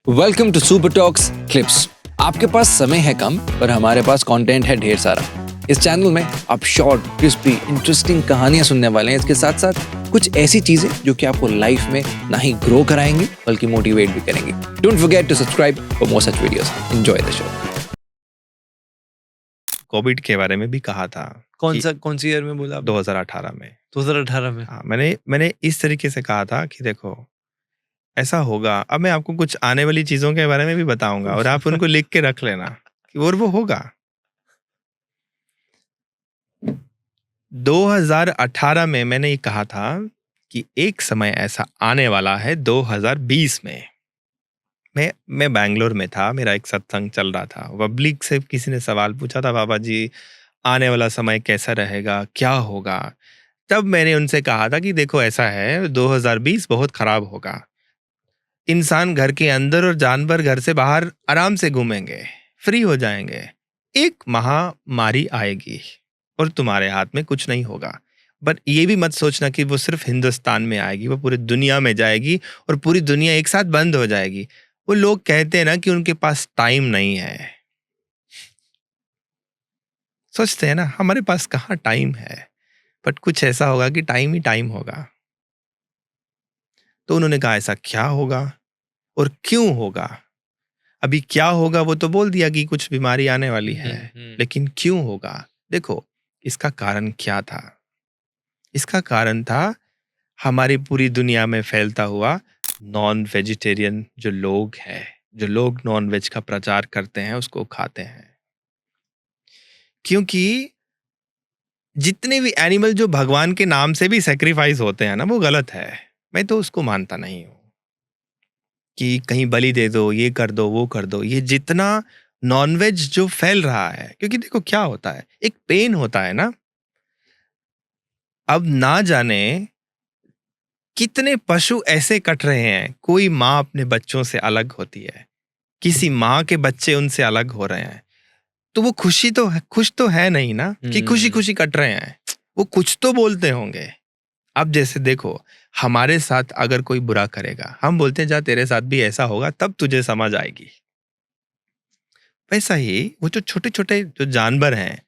Welcome to Super Talks Clips. आपके पास समय है कम पर हमारे पास कंटेंट है ढेर सारा। इस चैनल में आप शॉर्ट, क्रिस्पी, इंटरेस्टिंग कहानियां सुनने वाले हैं। इसके साथ साथ कुछ ऐसी चीजें जो कि आपको लाइफ में ना ही ग्रो कराएंगे बल्कि मोटिवेट भी करेंगे। Don't forget to subscribe for more such videos. Enjoy the show. COVID के बारे में भी कहा था। कौन सी ईयर में बोला आपने? 2018 में। 2018 में। हाँ, मैंने इस तरीके से कहा था कि देखो ऐसा होगा। अब मैं आपको कुछ आने वाली चीजों के बारे में भी बताऊंगा और आप उनको लिख के रख लेना कि और वो होगा। 2018 में मैंने ये कहा था कि एक समय ऐसा आने वाला है 2020 में। मैं बैंगलोर में था, मेरा एक सत्संग चल रहा था। पब्लिक से किसी ने सवाल पूछा था, बाबा जी आने वाला समय कैसा रहेगा, क्या होगा? तब मैंने उनसे कहा था कि देखो ऐसा है, 2020 बहुत खराब होगा। इंसान घर के अंदर और जानवर घर से बाहर आराम से घूमेंगे, फ्री हो जाएंगे। एक महामारी आएगी और तुम्हारे हाथ में कुछ नहीं होगा। बट ये भी मत सोचना कि वो सिर्फ हिंदुस्तान में आएगी, वो पूरी दुनिया में जाएगी और पूरी दुनिया एक साथ बंद हो जाएगी। वो लोग कहते हैं ना कि उनके पास टाइम नहीं है। सोचते हैं ना, हमारे पास कहाँ टाइम है, बट कुछ ऐसा होगा कि टाइम ही टाइम होगा। तो उन्होंने कहा ऐसा क्या होगा और क्यों होगा? अभी क्या होगा वो तो बोल दिया कि कुछ बीमारी आने वाली है, लेकिन क्यों होगा? देखो इसका कारण क्या था? इसका कारण था हमारी पूरी दुनिया में फैलता हुआ नॉन वेजिटेरियन जो लोग हैं, जो लोग नॉन वेज का प्रचार करते हैं, उसको खाते हैं। क्योंकि जितने भी एनिमल जो भगवान के नाम से भी सेक्रीफाइस होते हैं ना, वो गलत है। मैं तो उसको मानता नहीं हूं कि कहीं बलि दे दो, ये कर दो, वो कर दो। ये जितना नॉनवेज जो फैल रहा है, क्योंकि देखो क्या होता है, एक पेन होता है ना। अब ना जाने कितने पशु ऐसे कट रहे हैं। कोई माँ अपने बच्चों से अलग होती है, किसी माँ के बच्चे उनसे अलग हो रहे हैं, तो वो खुश तो है नहीं ना कि खुशी खुशी कट रहे हैं। वो कुछ तो बोलते होंगे। अब जैसे देखो, हमारे साथ अगर कोई बुरा करेगा, हम बोलते हैं जा तेरे साथ भी ऐसा होगा तब तुझे समझ आएगी। वैसा ही वो जो छोटे छोटे जो जानवर हैं,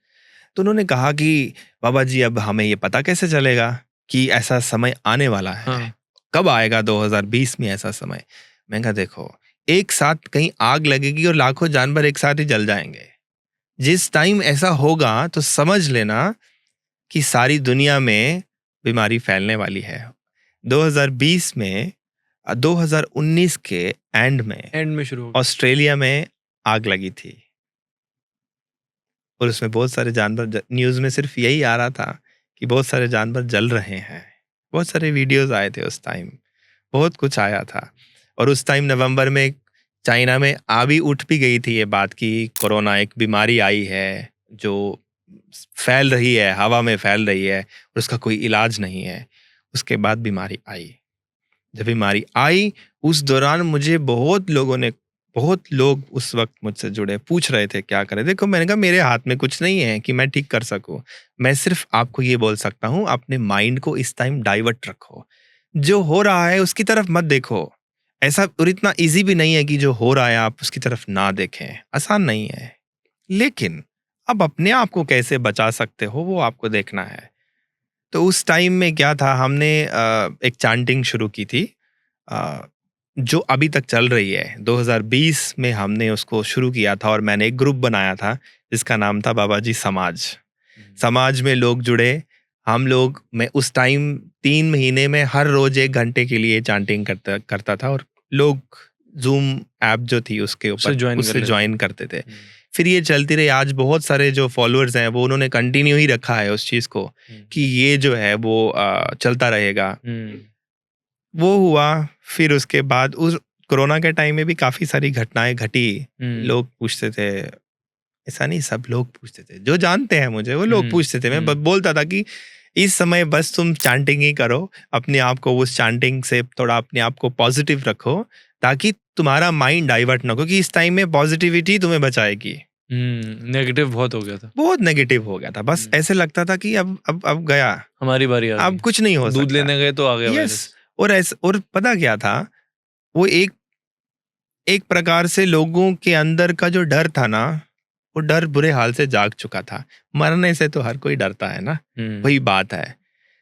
तो उन्होंने कहा कि बाबा जी अब हमें ये पता कैसे चलेगा कि ऐसा समय आने वाला है? हाँ। कब आएगा 2020 में ऐसा समय? मैं कहा देखो, एक साथ कहीं आग लगेगी और लाखों जानवर एक साथ ही जल जाएंगे। जिस टाइम ऐसा होगा तो समझ लेना कि सारी दुनिया में बीमारी फैलने वाली है। 2020 में 2019 के एंड में शुरू हो गया। ऑस्ट्रेलिया में आग लगी थी और उसमें बहुत सारे जानवर, न्यूज़ में सिर्फ यही आ रहा था कि बहुत सारे जानवर जल रहे हैं। बहुत सारे वीडियोस आए थे उस टाइम, बहुत कुछ आया था। और उस टाइम नवंबर में चाइना में भी उठ भी गई थी ये बात कि कोरोना एक बीमारी आई है जो फैल रही है, हवा में फैल रही है और उसका कोई इलाज नहीं है। उसके बाद बीमारी आई। जब बीमारी आई उस दौरान मुझे बहुत लोग उस वक्त मुझसे जुड़े, पूछ रहे थे क्या करें। देखो मैंने कहा मेरे हाथ में कुछ नहीं है कि मैं ठीक कर सकूं। मैं सिर्फ आपको ये बोल सकता हूं, अपने माइंड को इस टाइम डाइवर्ट रखो। जो हो रहा है उसकी तरफ मत देखो। ऐसा और इतना इजी भी नहीं है कि जो हो रहा है आप उसकी तरफ ना देखें। आसान नहीं है, लेकिन अब अपने आप को कैसे बचा सकते हो वो आपको देखना है। तो उस टाइम में क्या था, हमने एक चैंटिंग शुरू की थी जो अभी तक चल रही है। 2020 में हमने उसको शुरू किया था और मैंने एक ग्रुप बनाया था जिसका नाम था बाबा जी समाज। समाज में लोग जुड़े। मैं उस टाइम 3 महीने में हर रोज 1 घंटे के लिए चैंटिंग करता था और लोग जूम ऐप जो थी उसके ऊपर उससे ज्वाइन करते थे। फिर ये चलती रही। आज बहुत सारे जो फॉलोअर्स हैं वो उन्होंने कंटिन्यू ही रखा है उस चीज को कि ये जो है वो चलता रहेगा। वो हुआ। फिर उसके बाद उस कोरोना के टाइम में भी काफी सारी घटनाएं घटी। लोग पूछते थे, ऐसा नहीं सब लोग पूछते थे, जो जानते हैं मुझे वो लोग पूछते थे। मैं बोलता था कि इस समय बस तुम चैंटिंग ही करो, अपने आप को उस चैंटिंग से थोड़ा अपने आप को पॉजिटिव रखो ताकि तुम्हारा माइंड डाइवर्ट ना हो, क्योंकि इस टाइम में पॉजिटिविटी तुम्हें बचाएगी। नेगेटिव बहुत हो गया था, बहुत नेगेटिव हो गया था। बस ऐसे लगता था कि अब गया, हमारी बारी आ गई, अब कुछ नहीं हो सकता। दूध लेने गए तो आ गया यस। और पता क्या था, वो एक एक प्रकार से लोगों के अंदर का जो डर था ना, वो डर बुरे हाल से जाग चुका था। मरने से तो हर कोई डरता है ना, हम्म, वही बात है।